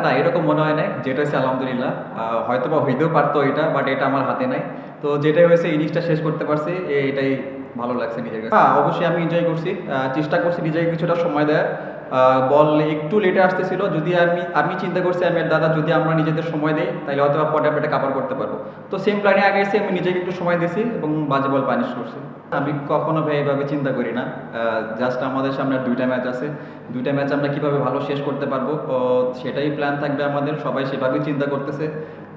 না এরকম মনে হয় নাই। যেটা হইছে আলহামদুলিল্লাহ। হয়তোবা হইতেও পারতো এটা, বাট এটা আমার হাতে নাই। তো যেটাই হয়েছে ইনিংসটা শেষ করতে পারছি, এটাই ভালো লাগছে নিজের কাছে। হ্যাঁ, অবশ্যই আমি এনজয় করছি। চেষ্টা করছি নিজেকে কিছুটা সময় দেওয়ার। বল একটু লেটে আসতেছিল। যদি আমি আমি চিন্তা করছি আমি আর দাদা যদি আমরা নিজেদের সময় দেই, তাহলে হয়তোবা পরে আমরা এটা কাভার করতে পারবো। তো সেম প্ল্যানে আগাইছি, আমি নিজেকে একটু সময় দিছি এবং বাজে বল পানিশ করছি। আমি কখনো ভাই এভাবে চিন্তা করি না। জাস্ট আমাদের সামনে আর ২টা ম্যাচ আছে। ২টা ম্যাচ আমরা কিভাবে ভালো শেষ করতে পারবো, সেটাই প্ল্যান থাকবে আমাদের। সবাই সেভাবেই চিন্তা করতেছে।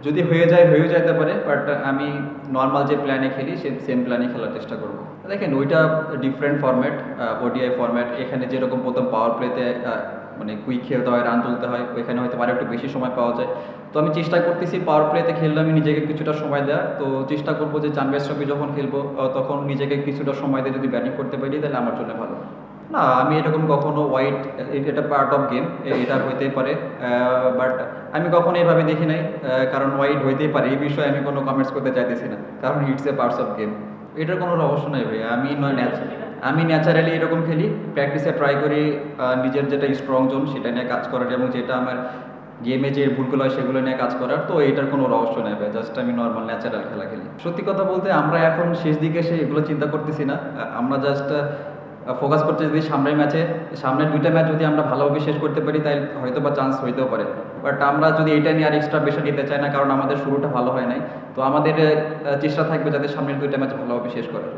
যদি হয়ে যায় হয়েও যেতে পারে, বাট আমি নর্মাল যে প্ল্যানে খেলি সেম প্ল্যানে খেলার চেষ্টা করব। দেখেন ওইটা ডিফারেন্ট ফরম্যাট, ওডিআই ফরম্যাট। এখানে যেরকম প্রথম পাওয়ার প্লেতে মানে কুইক খেলতে হয়, রান তুলতে হয়, ওইখানে হয়তো আরও একটু বেশি সময় পাওয়া যায়। তো আমি চেষ্টা করতেছি পাওয়ার প্লেতে খেললে আমি নিজেকে কিছুটা সময় দেওয়া। তো চেষ্টা করবো যে চ্যাম্পিয়ন্স ট্রফি যখন খেলবো তখন নিজেকে কিছুটা সময় দিয়ে যদি ব্যাটিং করতে পারি তাহলে আমার জন্য ভালো। না, আমি এরকম কখনো ওয়াইড, এটা পার্ট অফ গেম, এটা হইতেই পারে। বাট আমি কখনো এভাবে দেখি নাই। কারণ ওয়াইড হইতেই পারে, এই বিষয়ে আমি কোনো কমেন্টস করতে চাইতেছি না। কারণ it's a parts of game. এটার কোনো রহস্য নাই ভাই। আমি ন্যাচারালি এরকম খেলি। প্র্যাকটিসে ট্রাই করি নিজের যেটা স্ট্রং জোন সেটা নিয়ে কাজ করার, এবং যেটা আমার গেমে যে ভুলগুলো হয় সেগুলো নিয়ে কাজ করার। তো এটার কোনো রহস্য নেই ভাই। জাস্ট আমি নর্মাল ন্যাচারাল খেলা খেলি। সত্যি কথা বলতে আমরা এখন শেষ দিকে এসে এগুলো চিন্তা করতেছি না। আমরা জাস্ট ফোকাস করতে যদি সামনের ম্যাচে, সামনের ২টা ম্যাচ যদি আমরা ভালোভাবে শেষ করতে পারি তাই হয়তো বা চান্স হইতেও পারে। বাট আমরা যদি এটা নিয়ে আর এক্সট্রা প্রেশার নিতে চাই না, কারণ আমাদের শুরুটা ভালো হয় নাই। তো আমাদের চেষ্টা থাকবে যাতে সামনের ২টা ম্যাচ ভালোভাবে শেষ করার।